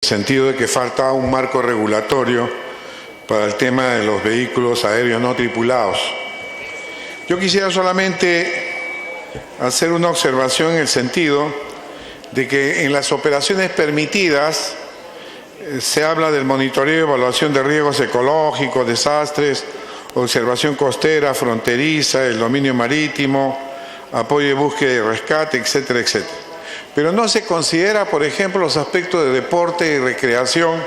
sentido de que falta un marco regulatorio para el tema de los vehículos aéreos no tripulados. Yo quisiera solamente hacer una observación en el sentido de que en las operaciones permitidas se habla del monitoreo y evaluación de riesgos ecológicos, desastres, observación costera, fronteriza, el dominio marítimo, apoyo de búsqueda y rescate, etcétera, etcétera. Pero no se considera, por ejemplo, los aspectos de deporte y recreación,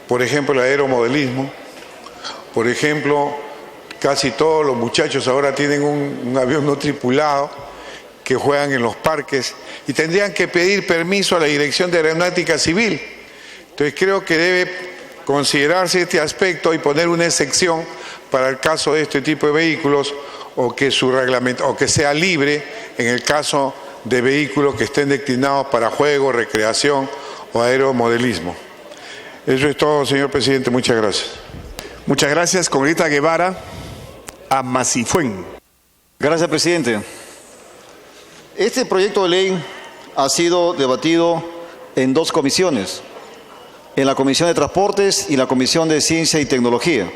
por ejemplo, el aeromodelismo. Por ejemplo, casi todos los muchachos ahora tienen un avión no tripulado que juegan en los parques y tendrían que pedir permiso a la Dirección de Aeronáutica Civil. Entonces creo que debe considerarse este aspecto y poner una excepción para el caso de este tipo de vehículos o que su reglamento, o que sea libre en el caso de vehículos que estén destinados para juego, recreación o aeromodelismo. Eso es todo, señor presidente. Muchas gracias. Muchas gracias. Congresista Guevara, Amasifuen. Gracias, presidente. Este proyecto de ley ha sido debatido en dos comisiones, en la Comisión de Transportes y la Comisión de Ciencia y Tecnología.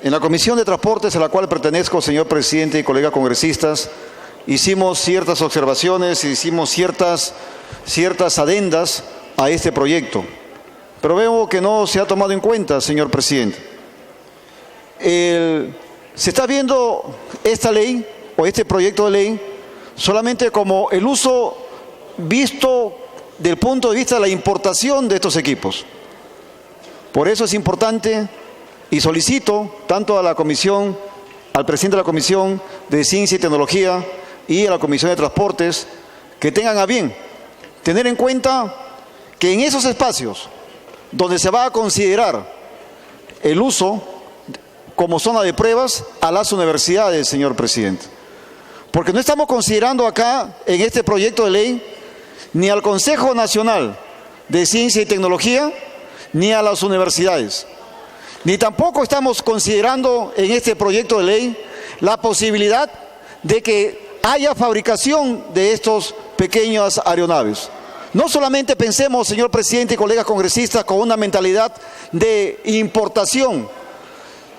En la Comisión de Transportes, a la cual pertenezco, señor presidente y colegas congresistas, hicimos ciertas observaciones, hicimos ciertas adendas a este proyecto. Pero veo que no se ha tomado en cuenta, señor presidente. Se está viendo esta ley o este proyecto de ley solamente como el uso visto del punto de vista de la importación de estos equipos. Por eso es importante y solicito tanto a la comisión, al presidente de la Comisión de Ciencia y Tecnología y a la Comisión de Transportes que tengan a bien tener en cuenta que en esos espacios donde se va a considerar el uso como zona de pruebas a las universidades, señor presidente. Porque no estamos considerando acá, en este proyecto de ley, ni al Consejo Nacional de Ciencia y Tecnología, ni a las universidades. Ni tampoco estamos considerando en este proyecto de ley la posibilidad de que haya fabricación de estos pequeñas aeronaves. No solamente pensemos, señor presidente y colegas congresistas, con una mentalidad de importación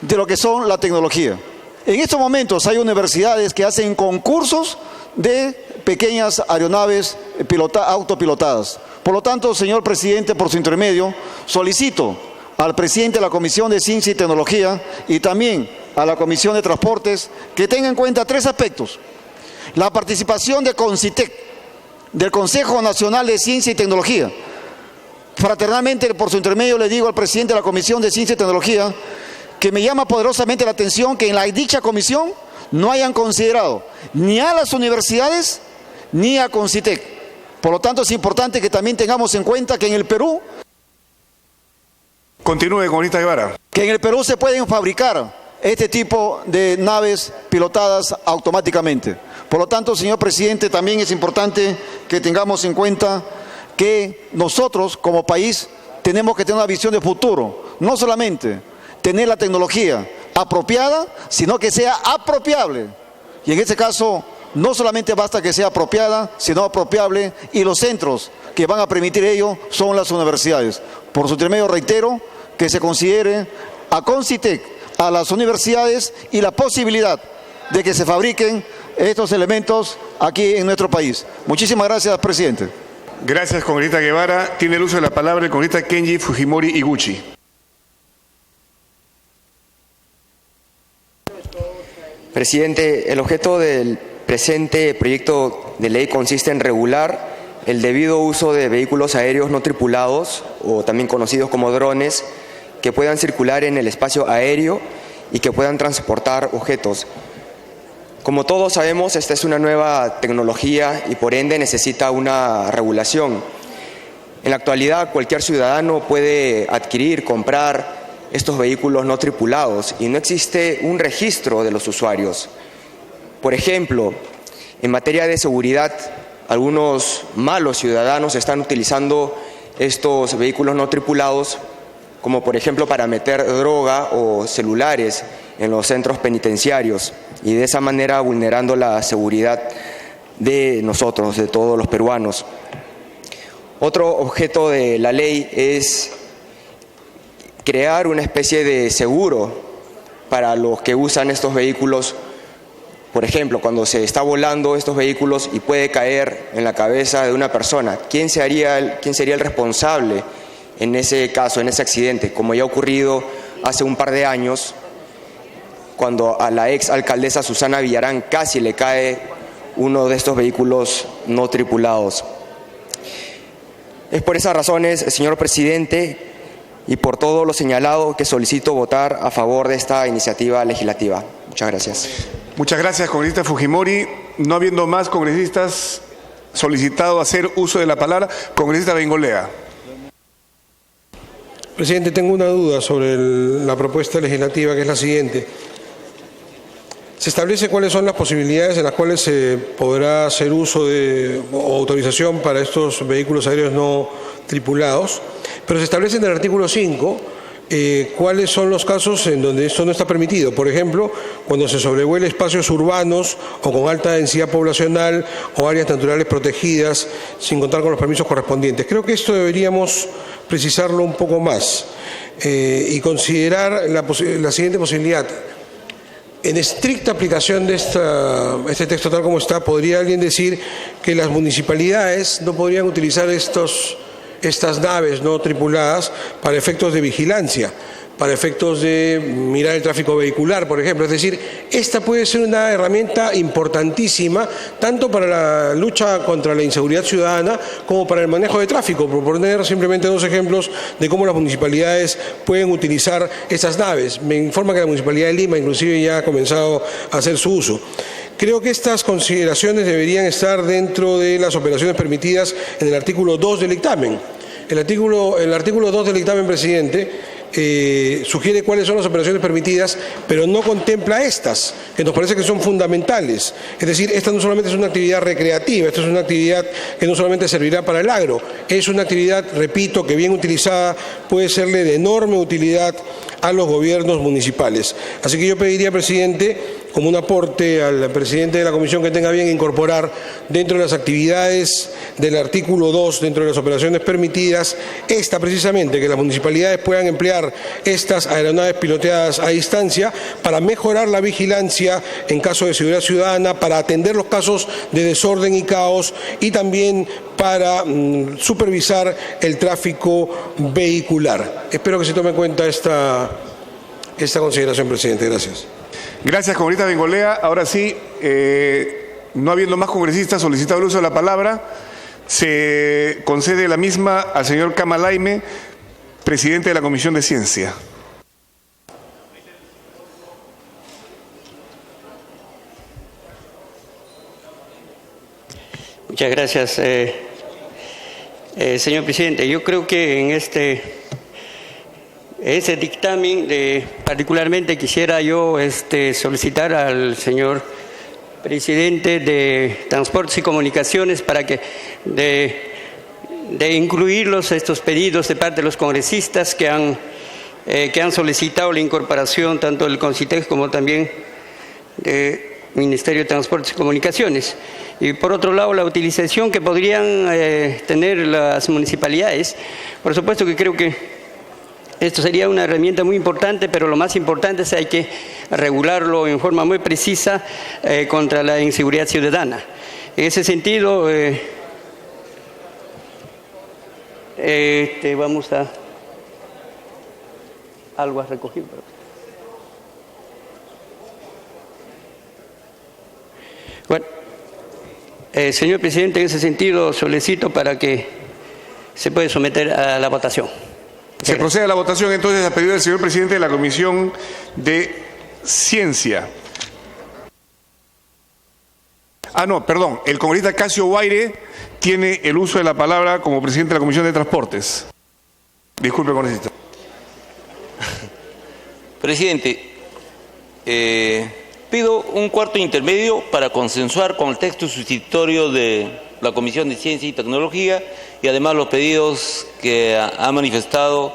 de lo que son la tecnología. En estos momentos hay universidades que hacen concursos de pequeñas aeronaves autopilotadas. Por lo tanto, señor presidente, por su intermedio, solicito al presidente de la Comisión de Ciencia y Tecnología y también a la Comisión de Transportes que tenga en cuenta tres aspectos. La participación de CONCITEC, del Consejo Nacional de Ciencia y Tecnología. Fraternalmente, por su intermedio, le digo al presidente de la Comisión de Ciencia y Tecnología que me llama poderosamente la atención que en la dicha comisión no hayan considerado ni a las universidades ni a CONCITEC. Por lo tanto, es importante que también tengamos en cuenta que en el Perú... Continúe, congresista Guevara. Que en el Perú se pueden fabricar este tipo de naves pilotadas automáticamente. Por lo tanto, señor presidente, también es importante que tengamos en cuenta que nosotros como país tenemos que tener una visión de futuro, no solamente tener la tecnología apropiada, sino que sea apropiable. Y en este caso, no solamente basta que sea apropiada, sino apropiable, y los centros que van a permitir ello son las universidades. Por su intermedio reitero que se considere a CONCITEC, a las universidades y la posibilidad de que se fabriquen estos elementos aquí en nuestro país. Muchísimas gracias, presidente. Gracias, congresista Guevara. Tiene el uso de la palabra el congresista Kenji Fujimori Iguchi. Presidente, el objeto del presente proyecto de ley consiste en regular el debido uso de vehículos aéreos no tripulados, o también conocidos como drones, que puedan circular en el espacio aéreo y que puedan transportar objetos. Como todos sabemos, esta es una nueva tecnología y por ende necesita una regulación. En la actualidad, cualquier ciudadano puede adquirir, comprar estos vehículos no tripulados y no existe un registro de los usuarios. Por ejemplo, en materia de seguridad, algunos malos ciudadanos están utilizando estos vehículos no tripulados como por ejemplo para meter droga o celulares en los centros penitenciarios y de esa manera vulnerando la seguridad de nosotros, de todos los peruanos. Otro objeto de la ley es crear una especie de seguro para los que usan estos vehículos. Por ejemplo, cuando se está volando estos vehículos y puede caer en la cabeza de una persona, ¿quién sería el responsable en ese caso, en ese accidente? Como ya ha ocurrido hace un par de años, cuando a la ex alcaldesa Susana Villarán casi le cae uno de estos vehículos no tripulados. Es por esas razones, señor presidente, y por todo lo señalado, que solicito votar a favor de esta iniciativa legislativa. Muchas gracias. Muchas gracias, congresista Fujimori. No habiendo más congresistas solicitado hacer uso de la palabra, congresista Bengolea. Presidente, tengo una duda sobre la propuesta legislativa, que es la siguiente. Se establece cuáles son las posibilidades en las cuales se podrá hacer uso o autorización para estos vehículos aéreos no tripulados, pero se establece en el artículo 5 cuáles son los casos en donde esto no está permitido. Por ejemplo, cuando se sobrevuela espacios urbanos o con alta densidad poblacional o áreas naturales protegidas sin contar con los permisos correspondientes. Creo que esto deberíamos precisarlo un poco más y considerar la siguiente posibilidad. En estricta aplicación de este texto tal como está, ¿podría alguien decir que las municipalidades no podrían utilizar estas naves no tripuladas para efectos de vigilancia, para efectos de mirar el tráfico vehicular, por ejemplo? Es decir, esta puede ser una herramienta importantísima tanto para la lucha contra la inseguridad ciudadana como para el manejo de tráfico, por poner simplemente dos ejemplos de cómo las municipalidades pueden utilizar estas naves. Me informa que la Municipalidad de Lima inclusive ya ha comenzado a hacer su uso. Creo que estas consideraciones deberían estar dentro de las operaciones permitidas en el artículo 2 del dictamen. El artículo 2 del dictamen, presidente, sugiere cuáles son las operaciones permitidas, pero no contempla estas, que nos parece que son fundamentales. Es decir, esta no solamente es una actividad recreativa, esta es una actividad que no solamente servirá para el agro, es una actividad, repito, que bien utilizada puede serle de enorme utilidad a los gobiernos municipales. Así que yo pediría, presidente, como un aporte al presidente de la comisión, que tenga bien incorporar dentro de las actividades del artículo 2, dentro de las operaciones permitidas, esta precisamente, que las municipalidades puedan emplear estas aeronaves piloteadas a distancia para mejorar la vigilancia en caso de seguridad ciudadana, para atender los casos de desorden y caos y también para supervisar el tráfico vehicular. Espero que se tome en cuenta esta consideración, presidente. Gracias. Gracias, congresista Bengolea. Ahora sí, no habiendo más congresistas solicitado el uso de la palabra, se concede la misma al señor Camalaime, presidente de la Comisión de Ciencia. Muchas gracias, señor presidente. Yo creo que en ese dictamen, particularmente quisiera yo solicitar al señor presidente de Transportes y Comunicaciones para que de incluir estos pedidos de parte de los congresistas que han solicitado la incorporación tanto del CONCITEC como también del Ministerio de Transportes y Comunicaciones. Y por otro lado, la utilización que podrían tener las municipalidades. Por supuesto que creo que esto sería una herramienta muy importante, pero lo más importante es que hay que regularlo en forma muy precisa contra la inseguridad ciudadana. En ese sentido, vamos a... Algo has recogido. Bueno, señor presidente, en ese sentido solicito para que se pueda someter a la votación. Se procede a la votación entonces a pedido del señor presidente de la Comisión de Ciencia. El congresista Casio Guaire tiene el uso de la palabra como presidente de la Comisión de Transportes. Disculpe, congresista. Presidente, pido un cuarto intermedio para consensuar con el texto sustitutorio de la Comisión de Ciencia y Tecnología y además los pedidos que ha manifestado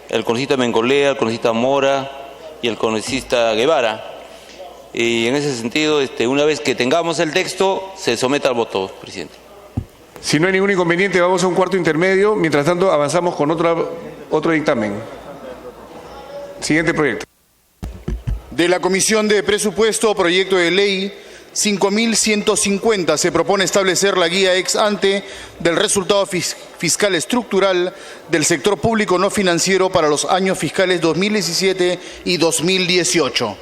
el congresista Bengolea, el congresista Mora y el congresista Guevara. Y en ese sentido, una vez que tengamos el texto, se somete al voto, presidente. Si no hay ningún inconveniente, vamos a un cuarto intermedio. Mientras tanto, avanzamos con otro dictamen. Siguiente proyecto. De la Comisión de Presupuesto, proyecto de ley 5150. Se propone establecer la guía ex ante del resultado fiscal estructural del sector público no financiero para los años fiscales 2017 y 2018.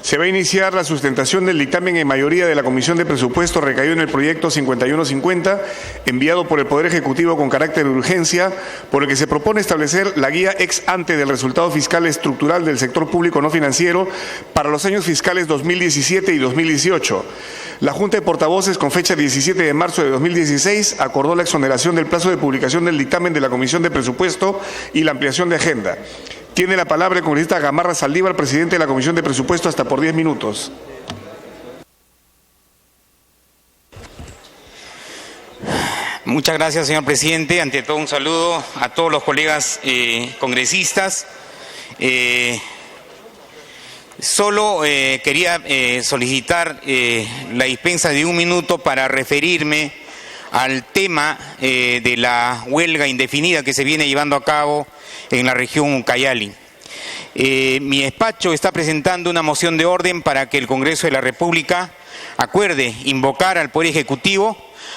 Se va a iniciar la sustentación del dictamen en mayoría de la Comisión de Presupuesto recaído en el proyecto 5150, enviado por el Poder Ejecutivo con carácter de urgencia, por el que se propone establecer la guía ex ante del resultado fiscal estructural del sector público no financiero para los años fiscales 2017 y 2018. La Junta de Portavoces, con fecha 17 de marzo de 2016, acordó la exoneración del plazo de publicación del dictamen de la Comisión de Presupuesto y la ampliación de agenda. Tiene la palabra el congresista Gamarra Saldívar, presidente de la Comisión de Presupuesto, hasta por 10 minutos. Muchas gracias, señor presidente. Ante todo, un saludo a todos los colegas congresistas. Solo quería solicitar la dispensa de un minuto para referirme al tema de la huelga indefinida que se viene llevando a cabo en la región Ucayali. Mi despacho está presentando una moción de orden para que el Congreso de la República acuerde invocar al Poder Ejecutivo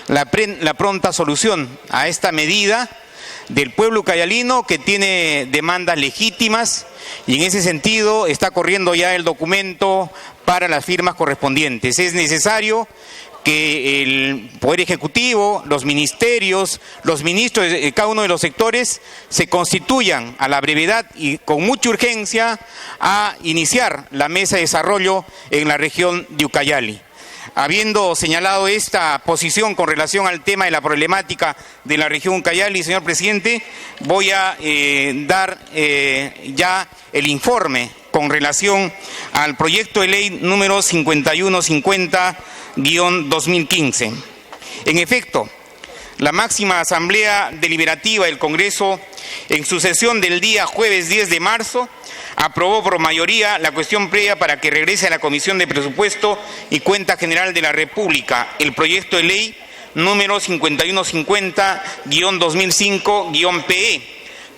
la pronta solución a esta medida del pueblo ucayalino, que tiene demandas legítimas, y en ese sentido está corriendo ya el documento para las firmas correspondientes. Es necesario que el Poder Ejecutivo, los ministerios, los ministros de cada uno de los sectores se constituyan a la brevedad y con mucha urgencia a iniciar la mesa de desarrollo en la región de Ucayali. Habiendo señalado esta posición con relación al tema de la problemática de la región Ucayali, señor presidente, voy a dar ya el informe con relación al proyecto de ley número 5150-2015. En efecto, la máxima Asamblea Deliberativa del Congreso, en su sesión del día jueves 10 de marzo, aprobó por mayoría la cuestión previa para que regrese a la Comisión de Presupuesto y Cuenta General de la República el proyecto de ley número 5150-2005-PE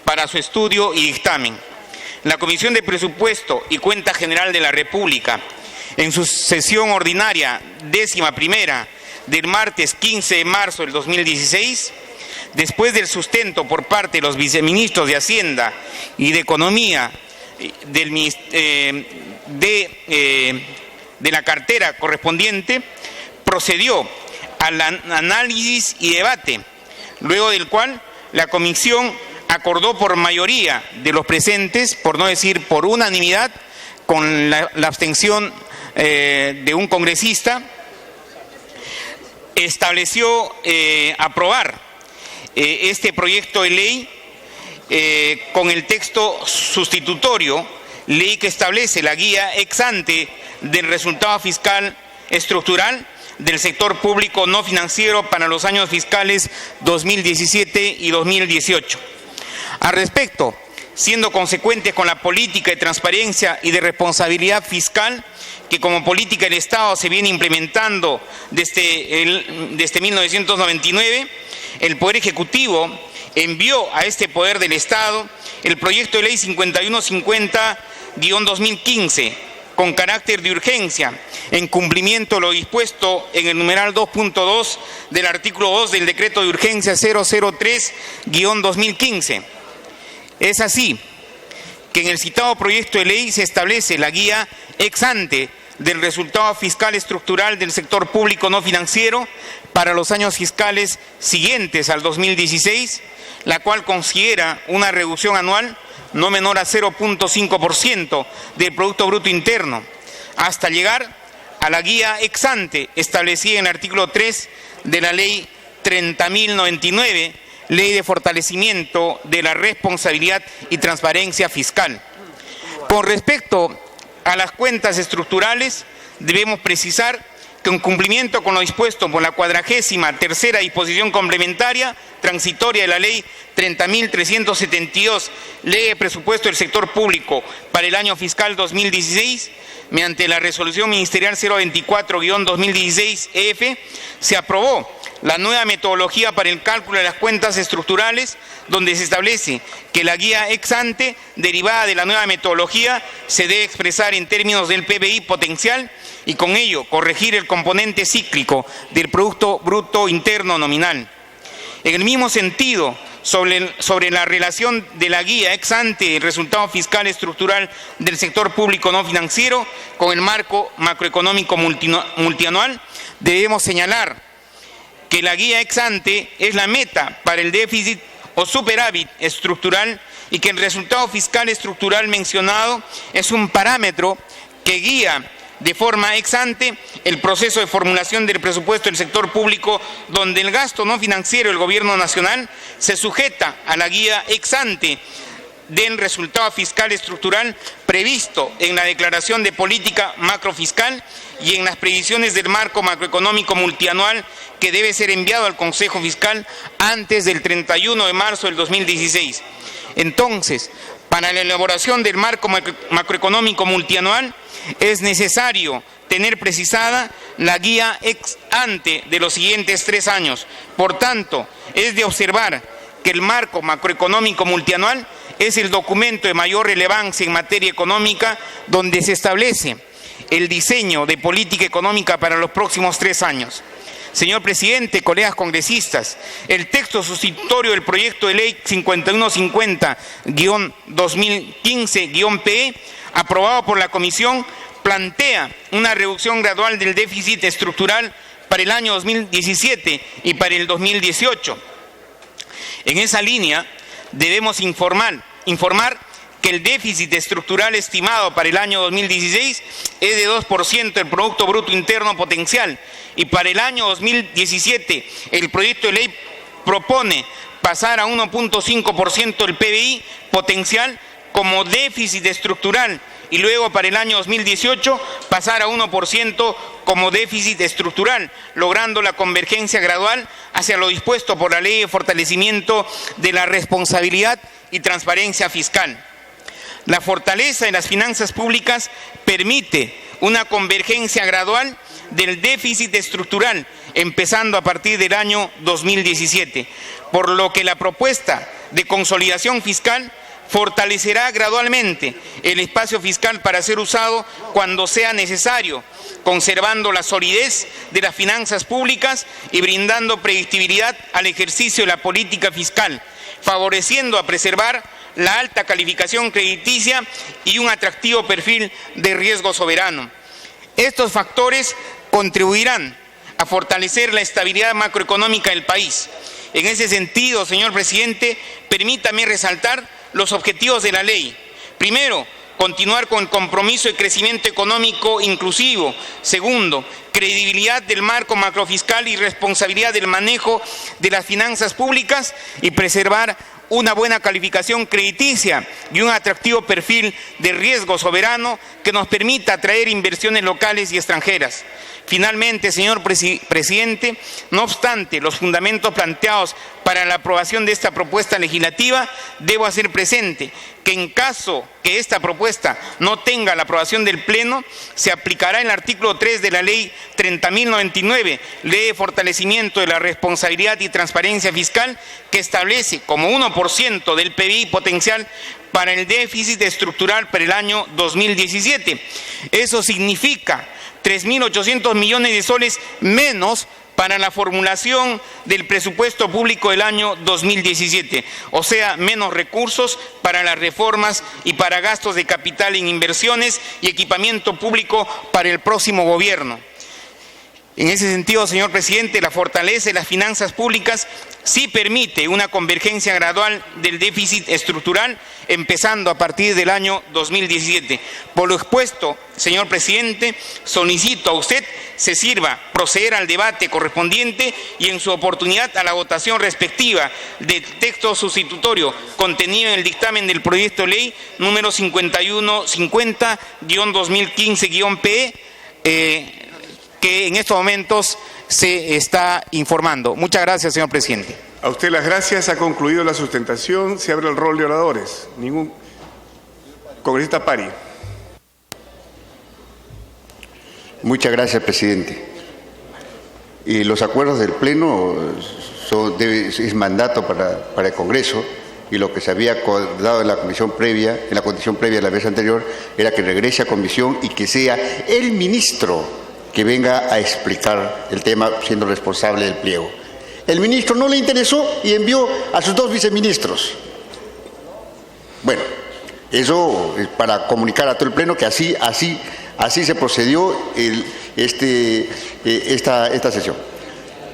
para su estudio y dictamen. La Comisión de Presupuesto y Cuenta General de la República, en su sesión ordinaria 11ª del martes 15 de marzo del 2016, después del sustento por parte de los viceministros de Hacienda y de Economía de la cartera correspondiente, procedió al análisis y debate, luego del cual la comisión acordó por mayoría de los presentes, por no decir por unanimidad, con la abstención de un congresista, estableció aprobar este proyecto de ley con el texto sustitutorio, ley que establece la guía ex ante del resultado fiscal estructural del sector público no financiero para los años fiscales 2017 y 2018. Al respecto, siendo consecuentes con la política de transparencia y de responsabilidad fiscal que como política del Estado se viene implementando desde 1999, el Poder Ejecutivo envió a este Poder del Estado el proyecto de ley 5150-2015 con carácter de urgencia, en cumplimiento de lo dispuesto en el numeral 2.2 del artículo 2 del decreto de urgencia 003-2015. Es así que en el citado proyecto de ley se establece la guía ex ante del resultado fiscal estructural del sector público no financiero para los años fiscales siguientes al 2016, la cual considera una reducción anual no menor a 0.5% del Producto Bruto Interno, hasta llegar a la guía ex ante establecida en el artículo 3 de la Ley 30.099, Ley de Fortalecimiento de la Responsabilidad y Transparencia Fiscal. Con respecto a las cuentas estructurales, debemos precisar que que en cumplimiento con lo dispuesto por la 43ª disposición complementaria transitoria de la Ley 30.372, Ley de Presupuesto del Sector Público para el año fiscal 2016, mediante la Resolución Ministerial 024-2016-EF, se aprobó la nueva metodología para el cálculo de las cuentas estructurales, donde se establece que la guía ex ante, derivada de la nueva metodología, se debe expresar en términos del PBI potencial y con ello corregir el componente cíclico del Producto Bruto Interno Nominal. En el mismo sentido, sobre la relación de la guía ex ante el resultado fiscal estructural del sector público no financiero con el marco macroeconómico multianual, debemos señalar que la guía ex ante es la meta para el déficit o superávit estructural y que el resultado fiscal estructural mencionado es un parámetro que guía de forma ex ante el proceso de formulación del presupuesto del sector público, donde el gasto no financiero del Gobierno Nacional se sujeta a la guía ex ante del resultado fiscal estructural previsto en la declaración de política macrofiscal y en las previsiones del marco macroeconómico multianual que debe ser enviado al Consejo Fiscal antes del 31 de marzo del 2016. Entonces, para la elaboración del marco macroeconómico multianual es necesario tener precisada la guía ex ante de los siguientes 3 años. Por tanto, es de observar que el marco macroeconómico multianual es el documento de mayor relevancia en materia económica, donde se establece el diseño de política económica para los próximos 3 años. Señor presidente, colegas congresistas, el texto sustitutorio del proyecto de ley 5150-2015-PE, aprobado por la Comisión, plantea una reducción gradual del déficit estructural para el año 2017 y para el 2018. En esa línea, debemos informar que el déficit estructural estimado para el año 2016 es de 2% del Producto Bruto Interno Potencial y para el año 2017 el proyecto de ley propone pasar a 1.5% del PBI potencial como déficit estructural y luego para el año 2018 pasar a 1% como déficit estructural, logrando la convergencia gradual hacia lo dispuesto por la Ley de Fortalecimiento de la Responsabilidad y Transparencia Fiscal. La fortaleza de las finanzas públicas permite una convergencia gradual del déficit estructural, empezando a partir del año 2017, por lo que la propuesta de consolidación fiscal fortalecerá gradualmente el espacio fiscal para ser usado cuando sea necesario, conservando la solidez de las finanzas públicas y brindando predictibilidad al ejercicio de la política fiscal, favoreciendo a preservar la alta calificación crediticia y un atractivo perfil de riesgo soberano. Estos factores contribuirán a fortalecer la estabilidad macroeconómica del país. En ese sentido, señor presidente, permítame resaltar los objetivos de la ley. Primero, continuar con el compromiso de crecimiento económico inclusivo. Segundo, credibilidad del marco macrofiscal y responsabilidad del manejo de las finanzas públicas y preservar una buena calificación crediticia y un atractivo perfil de riesgo soberano que nos permita atraer inversiones locales y extranjeras. Finalmente, señor presidente, no obstante los fundamentos planteados para la aprobación de esta propuesta legislativa, debo hacer presente que en caso que esta propuesta no tenga la aprobación del Pleno, se aplicará el artículo 3 de la Ley 30.099, Ley de Fortalecimiento de la Responsabilidad y Transparencia Fiscal, que establece como 1% del PBI potencial para el déficit estructural para el año 2017. Eso significa 3.800 millones de soles menos para la formulación del presupuesto público del año 2017, o sea, menos recursos para las reformas y para gastos de capital en inversiones y equipamiento público para el próximo gobierno. En ese sentido, señor presidente, la fortaleza de las finanzas públicas sí permite una convergencia gradual del déficit estructural, empezando a partir del año 2017. Por lo expuesto, señor presidente, solicito a usted se sirva proceder al debate correspondiente y en su oportunidad a la votación respectiva del texto sustitutorio contenido en el dictamen del proyecto de ley número 5150-2015-PE, que en estos momentos se está informando. Muchas gracias, señor presidente. A usted las gracias. Ha concluido la sustentación. Se abre el rol de oradores. Congresista Pari. Muchas gracias, presidente. Y los acuerdos del Pleno es mandato para el Congreso, y lo que se había acordado en la condición previa de la vez anterior era que regrese a comisión y que sea el ministro que venga a explicar el tema siendo responsable del pliego. El ministro no le interesó y envió a sus 2 viceministros. Bueno, eso es para comunicar a todo el Pleno que así se procedió esta sesión.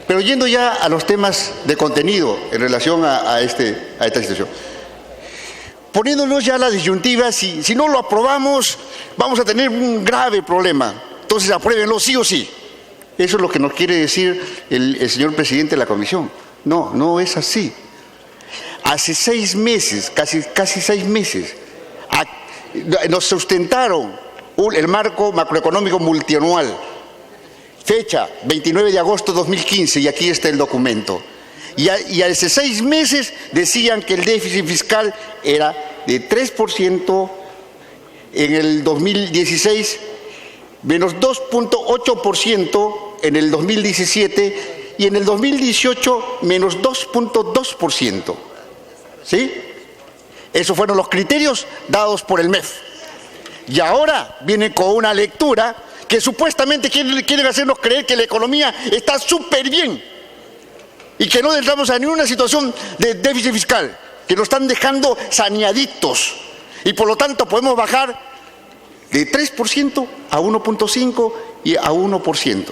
Pero yendo ya a los temas de contenido en relación a esta situación. Poniéndonos ya la disyuntiva, si no lo aprobamos, vamos a tener un grave problema. Entonces apruébenlo sí o sí. Eso es lo que nos quiere decir el señor presidente de la comisión. No, no es así. Hace 6 meses, casi 6 meses, nos sustentaron el marco macroeconómico multianual. Fecha, 29 de agosto de 2015, y aquí está el documento. Y hace 6 meses decían que el déficit fiscal era de 3% en el 2016, menos 2.8% en el 2017 y en el 2018 menos 2.2%. ¿Sí? Esos fueron los criterios dados por el MEF. Y ahora vienen con una lectura que supuestamente quieren hacernos creer que la economía está súper bien y que no entramos a ninguna situación de déficit fiscal, que nos están dejando saneaditos y por lo tanto podemos bajar de 3% a 1.5% y a 1%.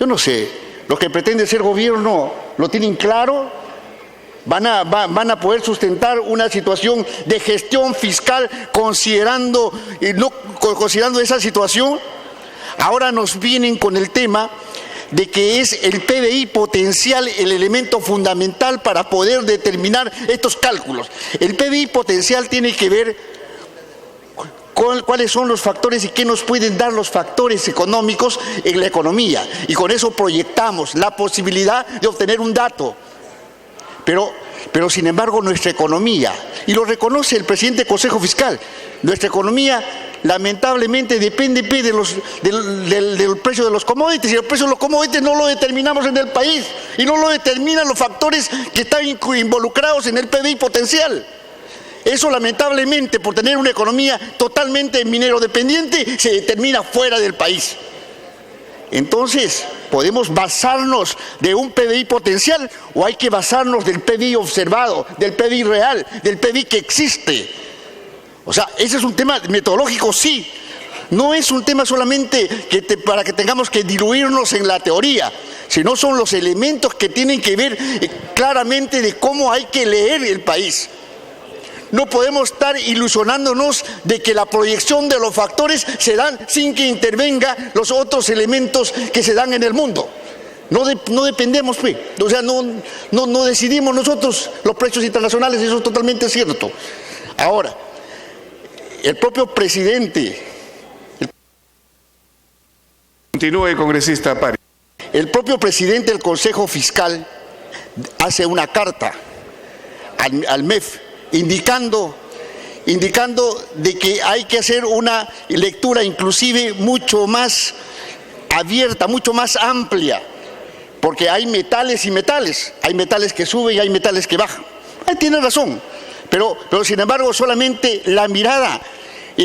Yo no sé, los que pretenden ser gobierno lo tienen claro, van a poder sustentar una situación de gestión fiscal considerando esa situación. Ahora nos vienen con el tema de que es el PBI potencial el elemento fundamental para poder determinar estos cálculos. El PBI potencial tiene que ver con cuáles son los factores y qué nos pueden dar los factores económicos en la economía. Y con eso proyectamos la posibilidad de obtener un dato. Pero sin embargo nuestra economía, y lo reconoce el presidente del Consejo Fiscal, nuestra economía lamentablemente depende del precio de los commodities, y el precio de los commodities no lo determinamos en el país y no lo determinan los factores que están involucrados en el PBI potencial. Eso lamentablemente, por tener una economía totalmente minero dependiente, se determina fuera del país. Entonces, ¿podemos basarnos de un PBI potencial o hay que basarnos del PBI observado, del PBI real, del PBI que existe? O sea, ese es un tema metodológico, sí. No es un tema solamente para que tengamos que diluirnos en la teoría, sino son los elementos que tienen que ver claramente de cómo hay que leer el país. No podemos estar ilusionándonos de que la proyección de los factores se dan sin que intervengan los otros elementos que se dan en el mundo. No dependemos, pues. O sea, no decidimos nosotros los precios internacionales, eso es totalmente cierto. Ahora, el propio presidente... Continúe, congresista Pari. El propio presidente del Consejo Fiscal hace una carta al MEF indicando de que hay que hacer una lectura inclusive mucho más abierta, mucho más amplia, porque hay metales y metales, hay metales que suben y hay metales que bajan. Ahí tiene razón, pero sin embargo solamente la mirada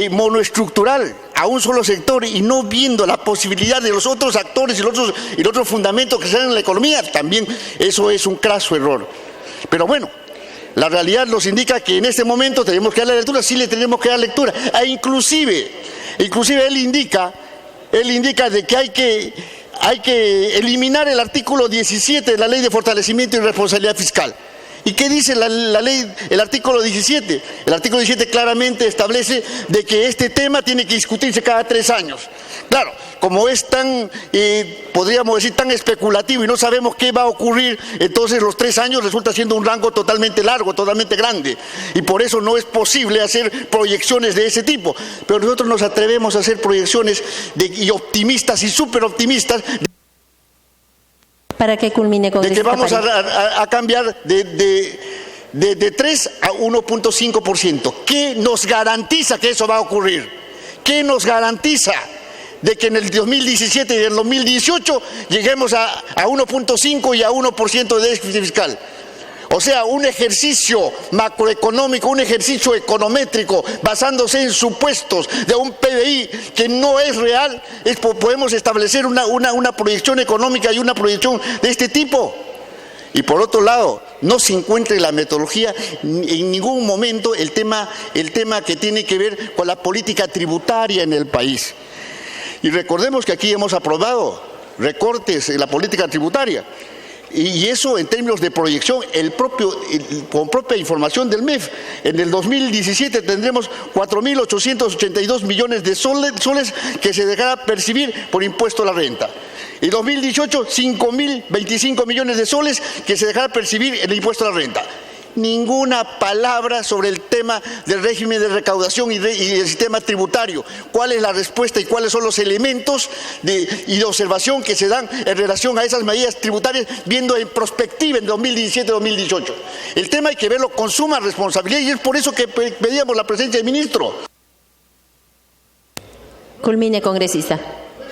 monoestructural a un solo sector y no viendo la posibilidad de los otros actores y los otros fundamentos que se dan en la economía, también eso es un craso error. Pero bueno, la realidad nos indica que en este momento tenemos que dar lectura, sí le tenemos que dar lectura. E inclusive él indica de que hay que eliminar el artículo 17 de la Ley de Fortalecimiento y Responsabilidad Fiscal. ¿Y qué dice la ley, el artículo 17? El artículo 17 claramente establece de que este tema tiene que discutirse cada 3 años. Claro, como es tan, podríamos decir, tan especulativo y no sabemos qué va a ocurrir, entonces los 3 años resulta siendo un rango totalmente largo, totalmente grande. Y por eso no es posible hacer proyecciones de ese tipo. Pero nosotros nos atrevemos a hacer proyecciones y optimistas y súper optimistas. Para que culmine con de que vamos a cambiar de 3 a 1.5%. ¿Qué nos garantiza que eso va a ocurrir? ¿Qué nos garantiza de que en el 2017 y en el 2018 lleguemos a 1.5 y a 1% de déficit fiscal? O sea, un ejercicio macroeconómico, un ejercicio econométrico basándose en supuestos de un PBI que no es real, podemos establecer una proyección económica y una proyección de este tipo. Y por otro lado, no se encuentra en la metodología en ningún momento el tema que tiene que ver con la política tributaria en el país. Y recordemos que aquí hemos aprobado recortes en la política tributaria. Y eso en términos de proyección, con propia información del MEF, en el 2017 tendremos 4.882 millones de soles que se dejará percibir por impuesto a la renta. En 2018, 5.025 millones de soles que se dejará percibir en el impuesto a la renta. Ninguna palabra sobre el tema del régimen de recaudación y del sistema tributario. ¿Cuál es la respuesta y cuáles son los elementos y de observación que se dan en relación a esas medidas tributarias viendo en perspectiva en 2017-2018? El tema hay que verlo con suma responsabilidad y es por eso que pedíamos la presencia del ministro. Culmine, congresista.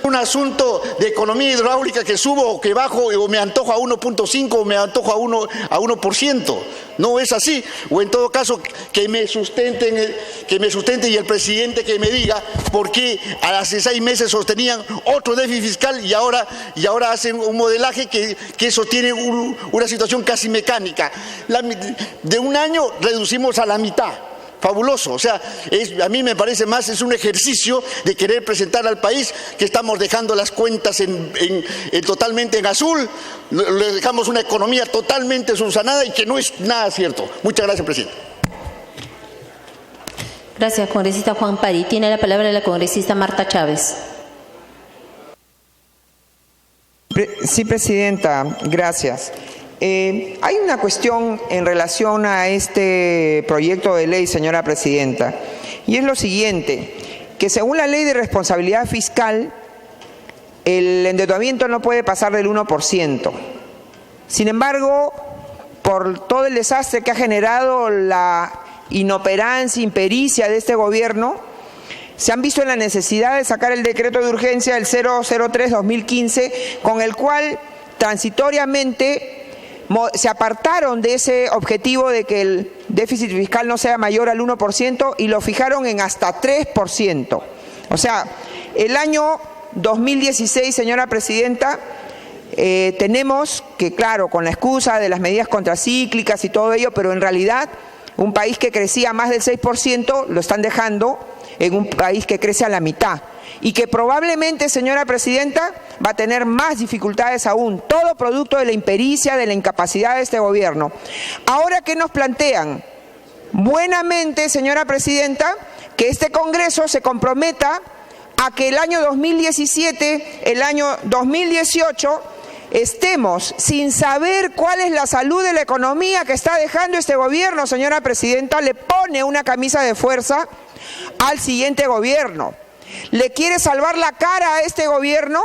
Un asunto de economía hidráulica que subo o que bajo o me antojo a 1.5 o me antojo a 1%. No es así. O en todo caso que me sustenten y el presidente que me diga por qué hace 6 meses sostenían otro déficit fiscal y ahora hacen un modelaje que eso tiene una situación casi mecánica. De un año reducimos a la mitad. Fabuloso, o sea, a mí me parece más, es un ejercicio de querer presentar al país que estamos dejando las cuentas totalmente en azul, le dejamos una economía totalmente subsanada y que no es nada cierto. Muchas gracias, presidente. Gracias, congresista Juan Pari. Tiene la palabra la congresista Marta Chávez. Sí, presidenta, gracias. Hay una cuestión en relación a este proyecto de ley, señora presidenta, y es lo siguiente, que según la ley de responsabilidad fiscal, el endeudamiento no puede pasar del 1%. Sin embargo, por todo el desastre que ha generado la inoperancia, impericia de este gobierno, se han visto en la necesidad de sacar el decreto de urgencia del 003-2015, con el cual transitoriamente se apartaron de ese objetivo de que el déficit fiscal no sea mayor al 1% y lo fijaron en hasta 3%. O sea, el año 2016, señora presidenta, tenemos que, claro, con la excusa de las medidas contracíclicas y todo ello, pero en realidad un país que crecía más del 6% lo están dejando en un país que crece a la mitad. Y que probablemente, señora presidenta, va a tener más dificultades aún, todo producto de la impericia, de la incapacidad de este gobierno. Ahora, ¿qué nos plantean? Buenamente, señora presidenta, que este Congreso se comprometa a que el año 2017, el año 2018, estemos sin saber cuál es la salud de la economía que está dejando este gobierno, señora presidenta, le pone una camisa de fuerza al siguiente gobierno. Le quiere salvar la cara a este gobierno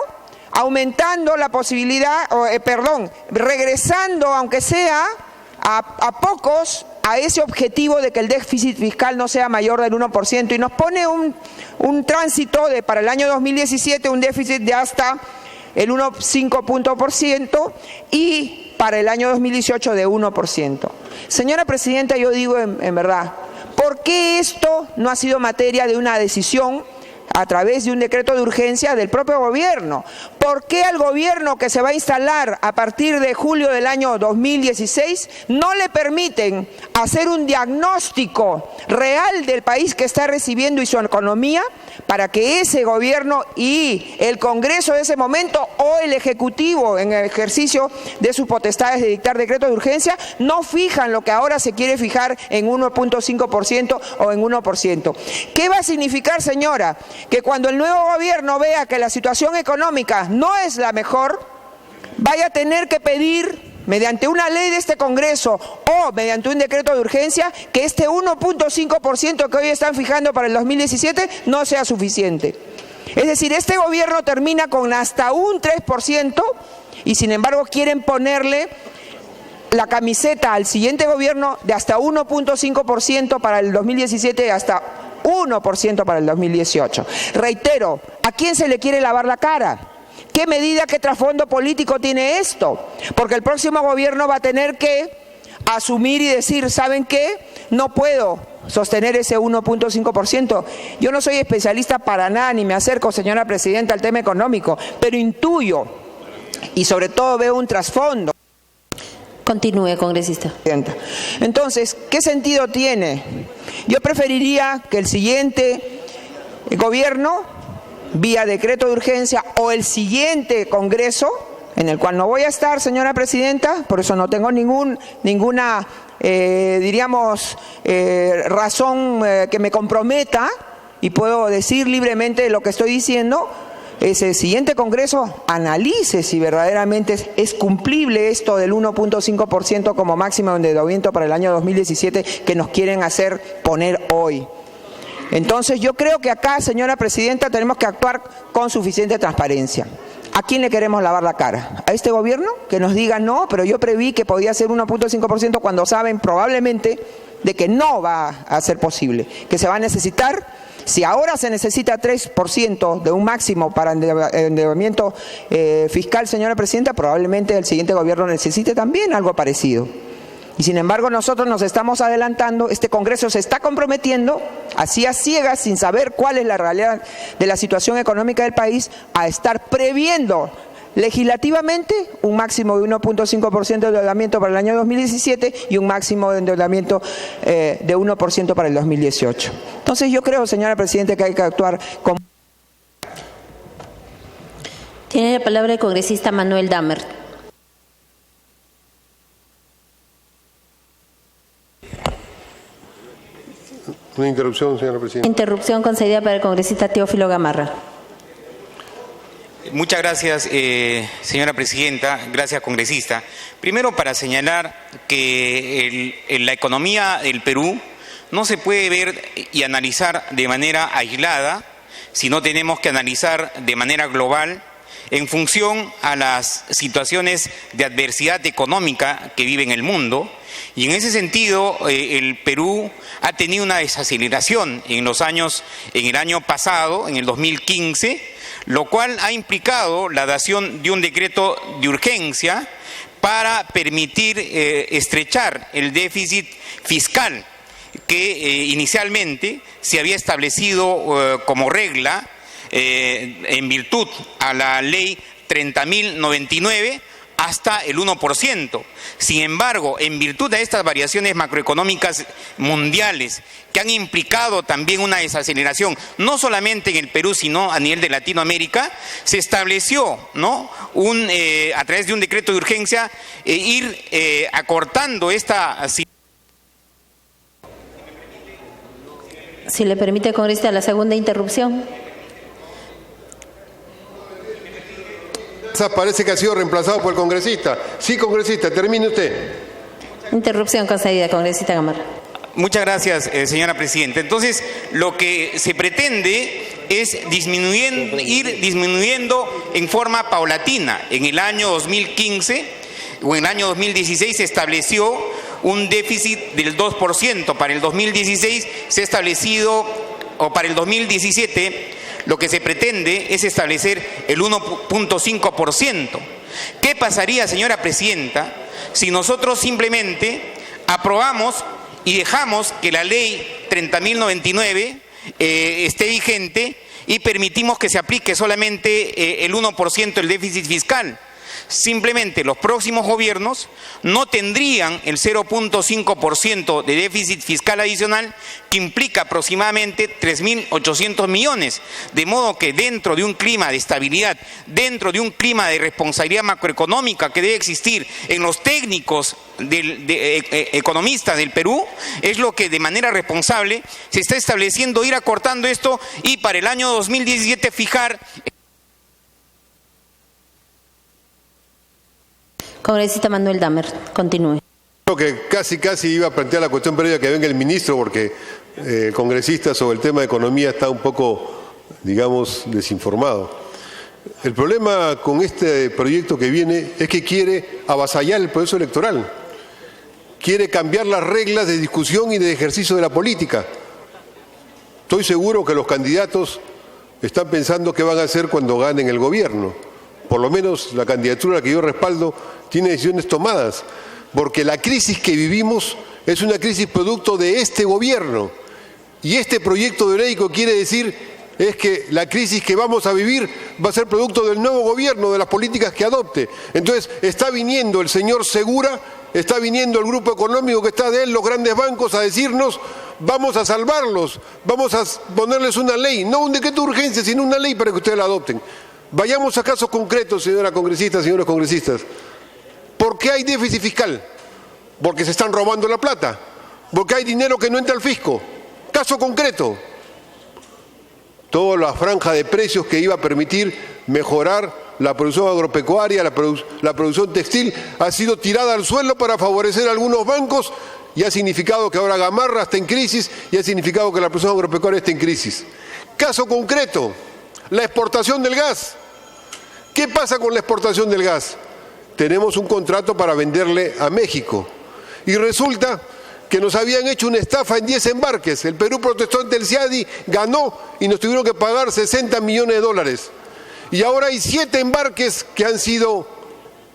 aumentando la posibilidad, regresando aunque sea a pocos a ese objetivo de que el déficit fiscal no sea mayor del 1% y nos pone un tránsito para el año 2017 un déficit de hasta el 1,5% y para el año 2018 de 1%. Señora presidenta, yo digo en verdad, ¿por qué esto no ha sido materia de una decisión a través de un decreto de urgencia del propio gobierno. ¿Por qué al gobierno que se va a instalar a partir de julio del año 2016 no le permiten hacer un diagnóstico real del país que está recibiendo y su economía, para que ese gobierno y el Congreso de ese momento o el Ejecutivo en el ejercicio de sus potestades de dictar decretos de urgencia no fijan lo que ahora se quiere fijar en 1.5% o en 1%? ¿Qué va a significar, señora? Que cuando el nuevo gobierno vea que la situación económica no es la mejor, vaya a tener que pedir mediante una ley de este Congreso o mediante un decreto de urgencia que este 1.5% que hoy están fijando para el 2017 no sea suficiente. Es decir, este gobierno termina con hasta un 3% y sin embargo quieren ponerle la camiseta al siguiente gobierno de hasta 1.5% para el 2017 y hasta 1% para el 2018. Reitero, ¿a quién se le quiere lavar la cara? ¿Qué medida, qué trasfondo político tiene esto? Porque el próximo gobierno va a tener que asumir y decir, ¿saben qué? No puedo sostener ese 1.5%. Yo no soy especialista para nada, ni me acerco, señora presidenta, al tema económico, pero intuyo y sobre todo veo un trasfondo. Continúe, congresista. Entonces, ¿qué sentido tiene? Yo preferiría que el siguiente gobierno, vía decreto de urgencia, o el siguiente Congreso, en el cual no voy a estar, señora presidenta, por eso no tengo ninguna razón que me comprometa, y puedo decir libremente lo que estoy diciendo. Ese siguiente Congreso analice si verdaderamente es cumplible esto del 1.5% como máximo de endeudamiento para el año 2017 que nos quieren hacer poner hoy. Entonces yo creo que acá, señora presidenta, tenemos que actuar con suficiente transparencia. ¿A quién le queremos lavar la cara? ¿A este gobierno? Que nos diga no, pero yo preví que podía ser 1.5% cuando saben probablemente de que no va a ser posible, que se va a necesitar. Si ahora se necesita 3% de un máximo para endeudamiento fiscal, señora presidenta, probablemente el siguiente gobierno necesite también algo parecido. Y sin embargo nosotros nos estamos adelantando, este Congreso se está comprometiendo, así a ciegas, sin saber cuál es la realidad de la situación económica del país, a estar previendo legislativamente un máximo de 1.5% de endeudamiento para el año 2017 y un máximo de endeudamiento de 1% para el 2018. Entonces yo creo, señora presidenta, que hay que actuar con... Tiene la palabra el congresista Manuel Damer. Una interrupción, señora presidenta. Interrupción concedida para el congresista Teófilo Gamarra. Muchas gracias, señora presidenta. Gracias, congresista. Primero, para señalar que la economía del Perú no se puede ver y analizar de manera aislada, sino tenemos que analizar de manera global en función a las situaciones de adversidad económica que vive en el mundo. Y en ese sentido, el Perú ha tenido una desaceleración en el año pasado, en el 2015, lo cual ha implicado la dación de un decreto de urgencia para permitir estrechar el déficit fiscal que inicialmente se había establecido como regla en virtud a la ley 30.099 hasta el 1%. Sin embargo, en virtud de estas variaciones macroeconómicas mundiales que han implicado también una desaceleración, no solamente en el Perú, sino a nivel de Latinoamérica, se estableció, ¿no?, a través de un decreto de urgencia, ir acortando esta situación. Si le permite, congresista, la segunda interrupción. Parece que ha sido reemplazado por el congresista. Sí, congresista, termine usted. Interrupción concedida, congresista Gamarra. Muchas gracias, señora presidenta. Entonces, lo que se pretende es ir disminuyendo en forma paulatina. En el año 2015 o en el año 2016 se estableció un déficit del 2%. Para el 2016 se ha establecido, o para el 2017, lo que se pretende es establecer el 1.5%. ¿Qué pasaría, señora presidenta, si nosotros simplemente aprobamos y dejamos que la ley 30.099 esté vigente y permitimos que se aplique solamente el 1% del déficit fiscal. Simplemente los próximos gobiernos no tendrían el 0.5% de déficit fiscal adicional, que implica aproximadamente 3.800 millones. De modo que dentro de un clima de estabilidad, dentro de un clima de responsabilidad macroeconómica que debe existir en los técnicos economistas del Perú, es lo que de manera responsable se está estableciendo, ir acortando esto y para el año 2017 fijar. Congresista Manuel Damer, continúe. Creo que casi iba a plantear la cuestión previa que venga el ministro, porque el congresista sobre el tema de economía está un poco, digamos, desinformado. El problema con este proyecto que viene es que quiere avasallar el proceso electoral, quiere cambiar las reglas de discusión y de ejercicio de la política. Estoy seguro que los candidatos están pensando qué van a hacer cuando ganen el gobierno. Por lo menos la candidatura que yo respaldo tiene decisiones tomadas, porque la crisis que vivimos es una crisis producto de este gobierno. Y este proyecto de ley que quiere decir es que la crisis que vamos a vivir va a ser producto del nuevo gobierno, de las políticas que adopte. Entonces está viniendo el señor Segura, está viniendo el grupo económico que está de él, los grandes bancos, a decirnos: vamos a salvarlos, vamos a ponerles una ley, no un decreto de urgencia, sino una ley para que ustedes la adopten. Vayamos a casos concretos, señora congresista, señores congresistas. ¿Por qué hay déficit fiscal? Porque se están robando la plata, porque hay dinero que no entra al fisco. Caso concreto: toda la franja de precios que iba a permitir mejorar la producción agropecuaria, la producción textil, ha sido tirada al suelo para favorecer a algunos bancos, y ha significado que ahora Gamarra está en crisis, y ha significado que la producción agropecuaria está en crisis. Caso concreto: la exportación del gas. ¿Qué pasa con la exportación del gas? Tenemos un contrato para venderle a México y resulta que nos habían hecho una estafa en 10 embarques. El Perú protestó ante el CIADI, ganó y nos tuvieron que pagar 60 millones de dólares. Y ahora hay 7 embarques que han sido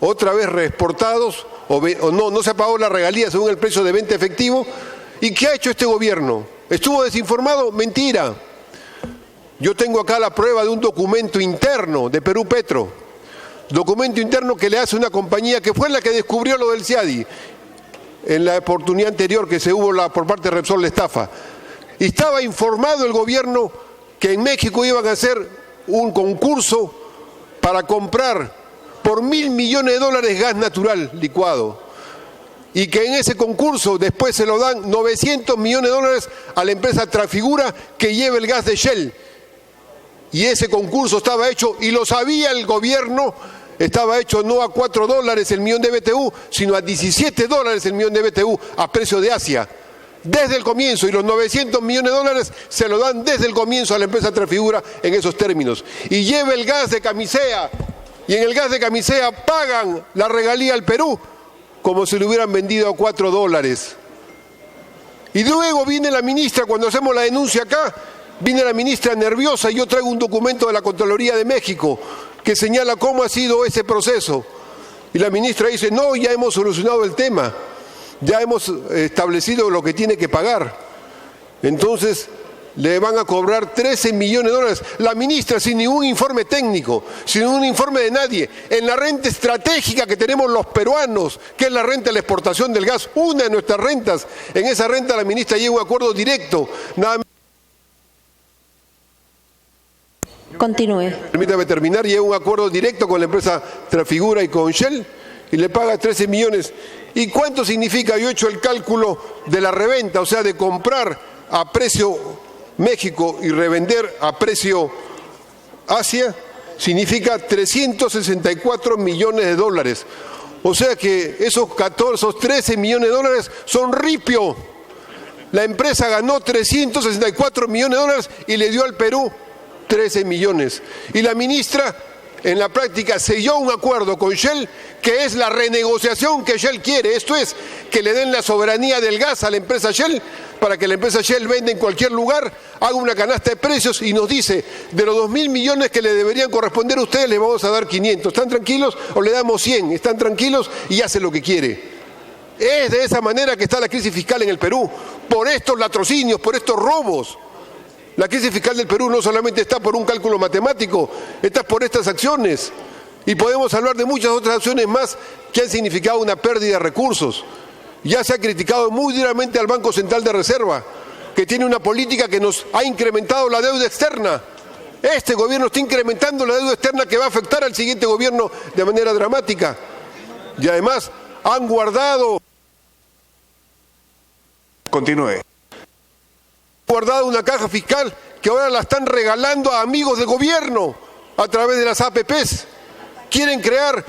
otra vez reexportados o no se ha pagado la regalía según el precio de venta efectivo. ¿Y qué ha hecho este gobierno? ¿Estuvo desinformado? Mentira. Yo tengo acá la prueba de un documento interno de Perú Petro, documento interno que le hace una compañía que fue la que descubrió lo del CIADI en la oportunidad anterior que se hubo por parte de Repsol la estafa. Y estaba informado el gobierno que en México iban a hacer un concurso para comprar por $1.000 millones gas natural licuado, y que en ese concurso después se lo dan $900 millones a la empresa Trafigura que lleva el gas de Shell. Y ese concurso estaba hecho, y lo sabía el gobierno, estaba hecho no a $4 el millón de BTU, sino a $17 el millón de BTU a precio de Asia, desde el comienzo, y los $900 millones se lo dan desde el comienzo a la empresa Trafigura en esos términos. Y lleva el gas de Camisea, y en el gas de Camisea pagan la regalía al Perú como si lo hubieran vendido a $4. Y luego viene la ministra, cuando hacemos la denuncia acá, viene la ministra nerviosa, y yo traigo un documento de la Contraloría de México que señala cómo ha sido ese proceso. Y la ministra dice: no, ya hemos solucionado el tema, ya hemos establecido lo que tiene que pagar. Entonces le van a cobrar $13 millones. La ministra, sin ningún informe técnico, sin ningún informe de nadie, en la renta estratégica que tenemos los peruanos, que es la renta de la exportación del gas, una de nuestras rentas, en esa renta la ministra llega a un acuerdo directo. Nada más. Continúe. Permítame terminar. Llega a un acuerdo directo con la empresa Trafigura y con Shell y le paga 13 millones. ¿Y cuánto significa? Yo he hecho el cálculo de la reventa, o sea, de comprar a precio México y revender a precio Asia, significa $364 millones. O sea que esos 13 millones de dólares son ripio. La empresa ganó $364 millones y le dio al Perú 13 millones. Y la ministra, en la práctica, selló un acuerdo con Shell, que es la renegociación que Shell quiere. Esto es, que le den la soberanía del gas a la empresa Shell, para que la empresa Shell venda en cualquier lugar, haga una canasta de precios y nos dice: de los 2.000 millones que le deberían corresponder a ustedes, les vamos a dar 500. ¿Están tranquilos? O le damos 100. ¿Están tranquilos? Y hace lo que quiere. Es de esa manera que está la crisis fiscal en el Perú, por estos latrocinios, por estos robos. La crisis fiscal del Perú no solamente está por un cálculo matemático, está por estas acciones. Y podemos hablar de muchas otras acciones más que han significado una pérdida de recursos. Ya se ha criticado muy duramente al Banco Central de Reserva, que tiene una política que nos ha incrementado la deuda externa. Este gobierno está incrementando la deuda externa que va a afectar al siguiente gobierno de manera dramática. Y además han guardado... Continúe. Guardado una caja fiscal que ahora la están regalando a amigos del gobierno a través de las APPs. Quieren crear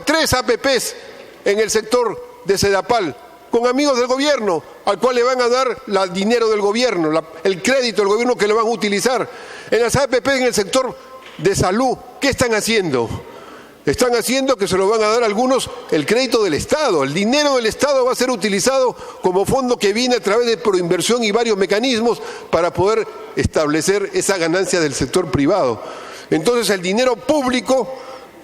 3 APPs en el sector de Sedapal con amigos del gobierno, al cual le van a dar el dinero del gobierno, el crédito del gobierno que lo van a utilizar. En las APP en el sector de salud, ¿qué están haciendo? Están haciendo que se lo van a dar a algunos el crédito del Estado. El dinero del Estado va a ser utilizado como fondo que viene a través de proinversión y varios mecanismos para poder establecer esa ganancia del sector privado. Entonces el dinero público,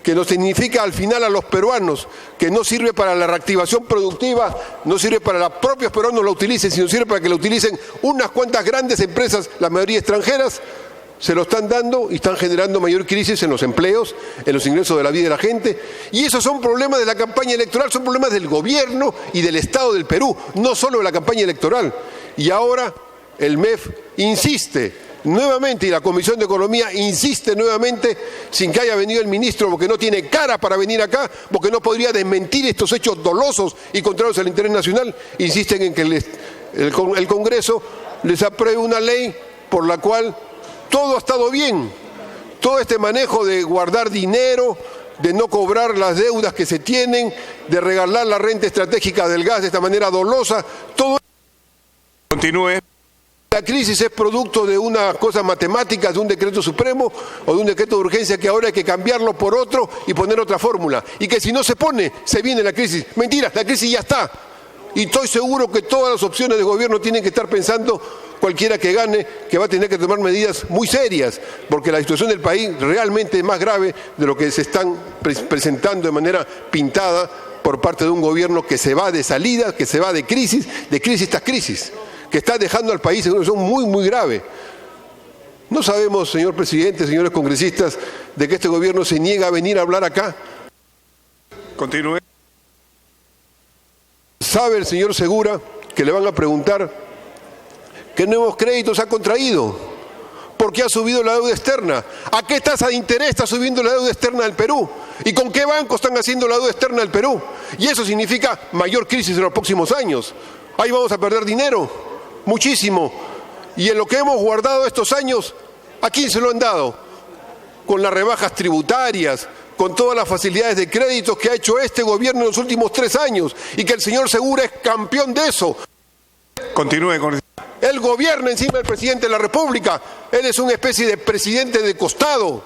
que nos significa al final a los peruanos, que no sirve para la reactivación productiva, no sirve para los propios peruanos lo utilicen, sino sirve para que lo utilicen unas cuantas grandes empresas, la mayoría extranjeras, se lo están dando y están generando mayor crisis en los empleos, en los ingresos de la vida de la gente. Y esos son problemas de la campaña electoral, son problemas del gobierno y del Estado del Perú, no solo de la campaña electoral. Y ahora el MEF insiste nuevamente, y la Comisión de Economía insiste nuevamente, sin que haya venido el ministro, porque no tiene cara para venir acá, porque no podría desmentir estos hechos dolosos y contrarios al interés nacional, insisten en que el Congreso les apruebe una ley por la cual todo ha estado bien. Todo este manejo de guardar dinero, de no cobrar las deudas que se tienen, de regalar la renta estratégica del gas de esta manera dolosa, todo. Continúe. La crisis es producto de una cosa matemática, de un decreto supremo o de un decreto de urgencia que ahora hay que cambiarlo por otro y poner otra fórmula. Y que si no se pone, se viene la crisis. Mentira, la crisis ya está. Y estoy seguro que todas las opciones de gobierno tienen que estar pensando, cualquiera que gane, que va a tener que tomar medidas muy serias, porque la situación del país realmente es más grave de lo que se están presentando de manera pintada por parte de un gobierno que se va de salida, que se va de crisis tras crisis, que está dejando al país en una situación muy, muy grave. No sabemos, señor presidente, señores congresistas, de que este gobierno se niega a venir a hablar acá. Continúe. ¿Sabe el señor Segura que le van a preguntar qué nuevos créditos ha contraído? ¿Por qué ha subido la deuda externa? ¿A qué tasa de interés está subiendo la deuda externa del Perú? ¿Y con qué bancos están haciendo la deuda externa del Perú? Y eso significa mayor crisis en los próximos años. Ahí vamos a perder dinero, muchísimo. Y en lo que hemos guardado estos años, ¿a quién se lo han dado? Con las rebajas tributarias, con todas las facilidades de créditos que ha hecho este gobierno en los últimos 3 años, y que el señor Segura es campeón de eso. Continúe con... Él gobierna encima del presidente de la República. Él es una especie de presidente de costado.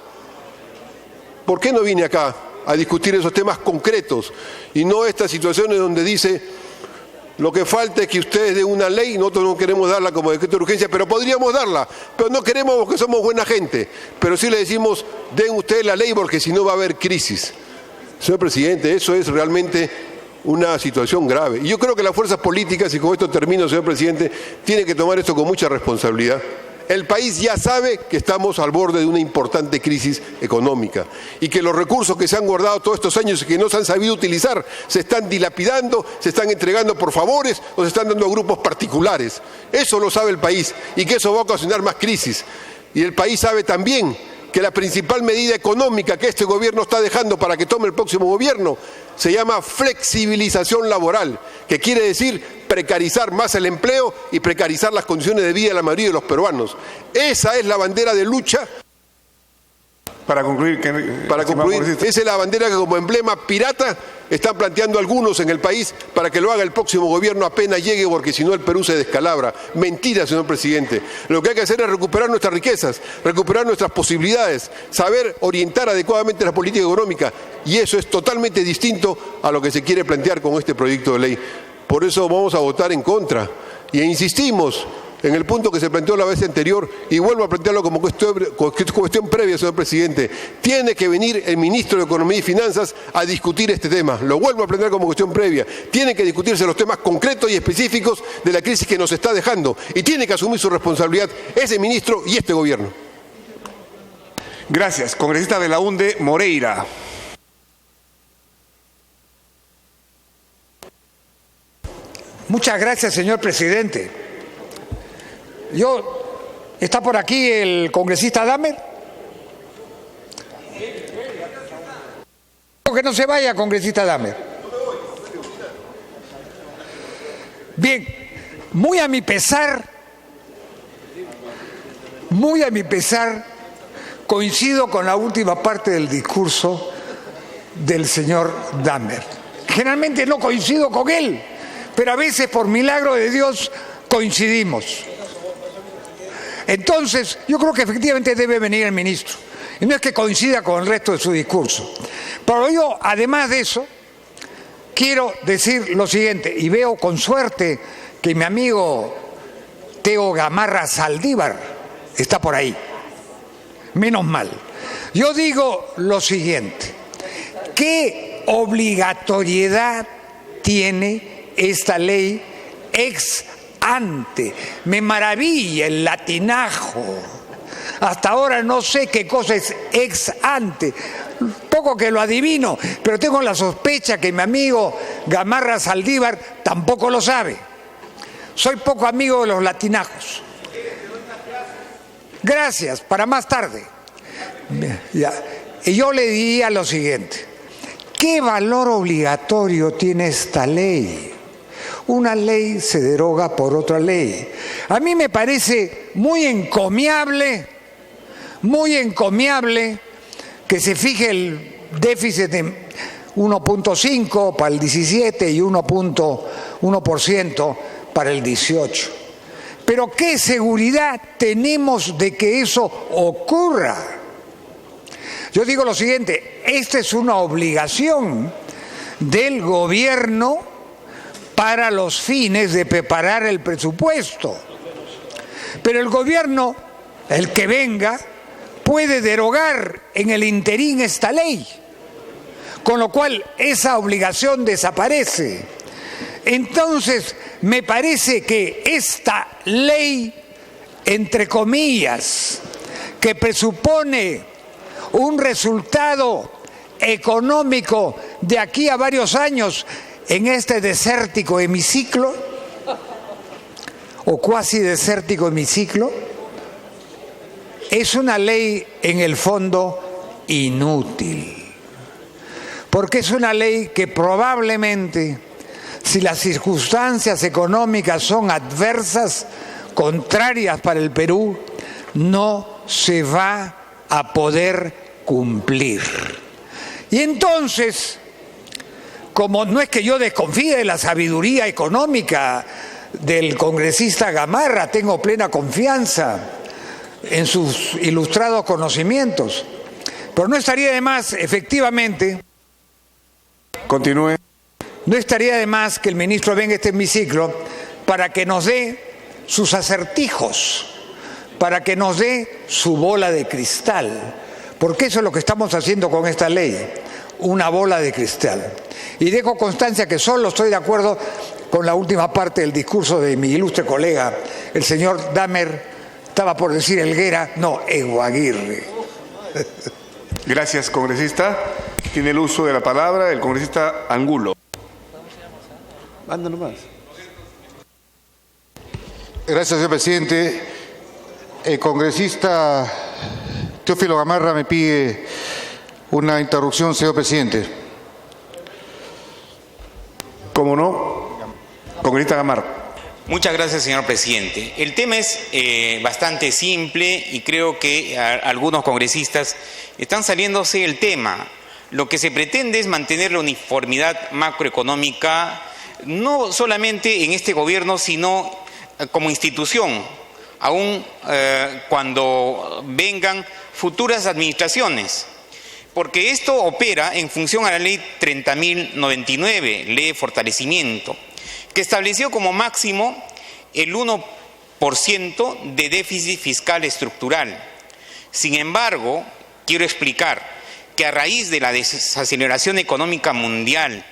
¿Por qué no vine acá a discutir esos temas concretos y no estas situaciones donde dice lo que falta es que ustedes den una ley? Nosotros no queremos darla como decreto de urgencia, pero podríamos darla, pero no queremos porque somos buena gente. Pero sí le decimos, den ustedes la ley porque si no va a haber crisis. Señor presidente, eso es realmente una situación grave. Y yo creo que las fuerzas políticas, y con esto termino, señor presidente, tienen que tomar esto con mucha responsabilidad. El país ya sabe que estamos al borde de una importante crisis económica y que los recursos que se han guardado todos estos años y que no se han sabido utilizar se están dilapidando, se están entregando por favores o se están dando a grupos particulares. Eso lo sabe el país y que eso va a ocasionar más crisis. Y el país sabe también que la principal medida económica que este gobierno está dejando para que tome el próximo gobierno se llama flexibilización laboral, que quiere decir precarizar más el empleo y precarizar las condiciones de vida de la mayoría de los peruanos. Esa es la bandera de lucha. Para concluir, esa es la bandera que como emblema pirata están planteando algunos en el país para que lo haga el próximo gobierno apenas llegue, porque si no el Perú se descalabra. Mentira, señor presidente. Lo que hay que hacer es recuperar nuestras riquezas, recuperar nuestras posibilidades, saber orientar adecuadamente la política económica, y eso es totalmente distinto a lo que se quiere plantear con este proyecto de ley. Por eso vamos a votar en contra. Y insistimos en el punto que se planteó la vez anterior, y vuelvo a plantearlo como cuestión previa, señor presidente, tiene que venir el ministro de Economía y Finanzas a discutir este tema. Lo vuelvo a plantear como cuestión previa. Tienen que discutirse los temas concretos y específicos de la crisis que nos está dejando, y tiene que asumir su responsabilidad ese ministro y este gobierno. Gracias. Congresista Belaúnde Moreira. Muchas gracias, señor presidente. ¿Está por aquí el congresista Damer? Que no se vaya, congresista Damer. Bien, muy a mi pesar, coincido con la última parte del discurso del señor Damer. Generalmente no coincido con él, pero a veces por milagro de Dios coincidimos. Entonces, yo creo que efectivamente debe venir el ministro. Y no es que coincida con el resto de su discurso. Pero yo, además de eso, quiero decir lo siguiente, y veo con suerte que mi amigo Teo Gamarra Saldívar está por ahí. Menos mal. Yo digo lo siguiente, ¿qué obligatoriedad tiene esta ley ex ante? Me maravilla el latinajo. Hasta ahora no sé qué cosa es ex ante. Poco que lo adivino, pero tengo la sospecha que mi amigo Gamarra Saldívar tampoco lo sabe. Soy poco amigo de los latinajos. Gracias, para más tarde. Ya. Y yo le diría lo siguiente, ¿qué valor obligatorio tiene esta ley? Una ley se deroga por otra ley. A mí me parece muy encomiable que se fije el déficit de 1.5 para el 17 y 1.1% para el 18. Pero ¿qué seguridad tenemos de que eso ocurra? Yo digo lo siguiente, esta es una obligación del gobierno para los fines de preparar el presupuesto. Pero el gobierno, el que venga, puede derogar en el interín esta ley, con lo cual esa obligación desaparece. Entonces, me parece que esta ley, entre comillas, que presupone un resultado económico de aquí a varios años en este desértico hemiciclo, o cuasi desértico hemiciclo, es una ley en el fondo inútil. Porque es una ley que probablemente, si las circunstancias económicas son adversas, contrarias para el Perú, no se va a poder cumplir. Y entonces, como no es que yo desconfíe de la sabiduría económica del congresista Gamarra, tengo plena confianza en sus ilustrados conocimientos, pero no estaría de más, efectivamente, continúe. No estaría de más que el ministro venga a este hemiciclo para que nos dé sus acertijos, para que nos dé su bola de cristal, porque eso es lo que estamos haciendo con esta ley, una bola de cristal. Y dejo constancia que solo estoy de acuerdo con la última parte del discurso de mi ilustre colega, el señor Damer, estaba por decir Helguera, no, Eguaguirre. Gracias, congresista. Tiene el uso de la palabra el congresista Angulo. Anda nomás. Gracias, señor presidente. El congresista Teófilo Gamarra me pide una interrupción, señor presidente. ¿Cómo no? Congresista Gamarra. Muchas gracias, señor presidente. El tema es bastante simple y creo que algunos congresistas están saliéndose del tema. Lo que se pretende es mantener la uniformidad macroeconómica, no solamente en este gobierno, sino como institución, aún cuando vengan futuras administraciones. Porque esto opera en función a la ley 30.099, ley de fortalecimiento, que estableció como máximo el 1 de déficit fiscal estructural. Sin embargo, quiero explicar que a raíz de la desaceleración económica mundial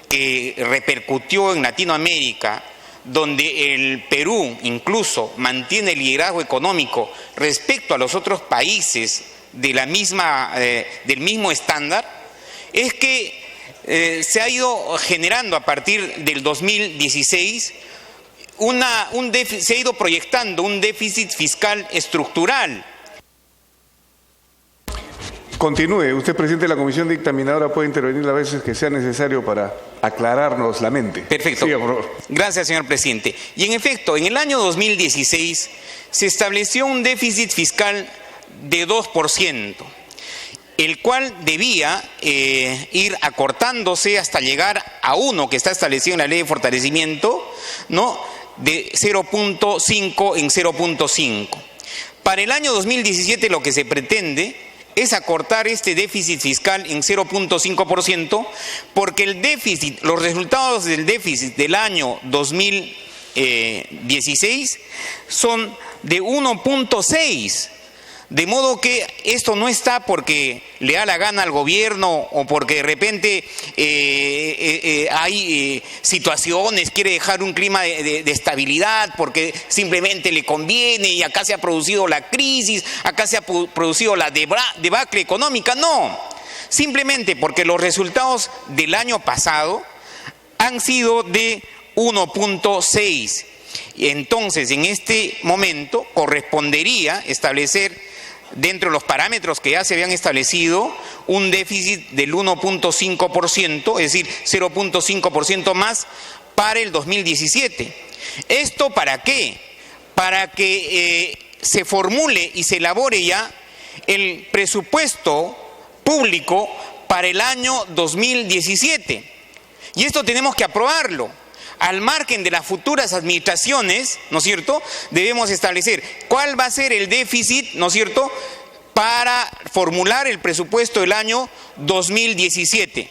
que repercutió en Latinoamérica, donde el Perú incluso mantiene el liderazgo económico respecto a los otros países de del mismo estándar, es que se ha ido generando a partir del 2016 se ha ido proyectando un déficit fiscal estructural. Continúe. Usted, presidente de la comisión dictaminadora, puede intervenir las veces que sea necesario para aclararnos la mente. Perfecto. Siga, por favor. Gracias, señor presidente. Y en efecto, en el año 2016 se estableció un déficit fiscal de 2%, el cual debía ir acortándose hasta llegar a 1, que está establecido en la ley de fortalecimiento, ¿no?, de 0.5 en 0.5. Para el año 2017 lo que se pretende es acortar este déficit fiscal en 0.5%, porque los resultados del déficit del año 2016 son de 1.6%. De modo que esto no está porque le da la gana al gobierno o porque de repente hay situaciones, quiere dejar un clima de estabilidad, porque simplemente le conviene y acá se ha producido la crisis, acá se ha producido la debacle económica. No, simplemente porque los resultados del año pasado han sido de 1.6. Entonces, en este momento correspondería establecer, dentro de los parámetros que ya se habían establecido, un déficit del 1.5%, es decir, 0.5% más para el 2017. ¿Esto para qué? Para que se formule y se elabore ya el presupuesto público para el año 2017. Y esto tenemos que aprobarlo. Al margen de las futuras administraciones, ¿no es cierto?, debemos establecer cuál va a ser el déficit, ¿no es cierto?, para formular el presupuesto del año 2017.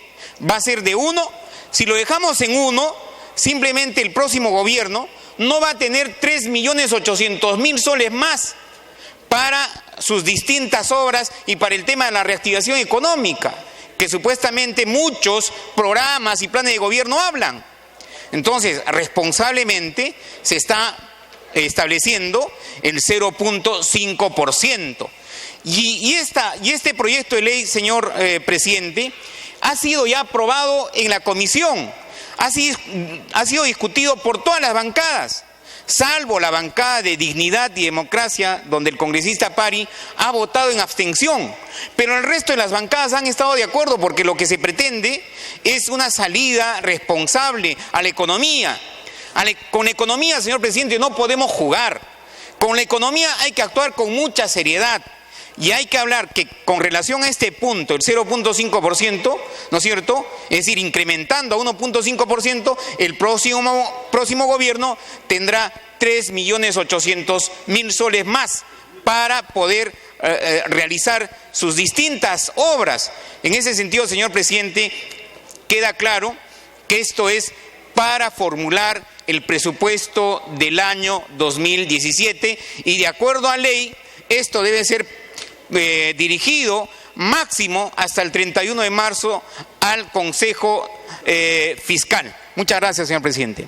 Va a ser de 1. Si lo dejamos en 1, simplemente el próximo gobierno no va a tener 3.800.000 soles más para sus distintas obras y para el tema de la reactivación económica, que supuestamente muchos programas y planes de gobierno hablan. Entonces, responsablemente se está estableciendo el 0.5%. Y este proyecto de ley, señor presidente, ha sido ya aprobado en la comisión, ha sido discutido por todas las bancadas, salvo la bancada de Dignidad y Democracia, donde el congresista Pari ha votado en abstención. Pero el resto de las bancadas han estado de acuerdo, porque lo que se pretende es una salida responsable a la economía. Con la economía, señor presidente, no podemos jugar. Con la economía hay que actuar con mucha seriedad. Y hay que hablar que con relación a este punto, el 0.5%, ¿no es cierto?, es decir, incrementando a 1.5%, el próximo gobierno tendrá 3.800.000 soles más para poder realizar sus distintas obras. En ese sentido, señor presidente, queda claro que esto es para formular el presupuesto del año 2017 y, de acuerdo a ley, esto debe ser dirigido máximo hasta el 31 de marzo al Consejo Fiscal. Muchas gracias, señor presidente.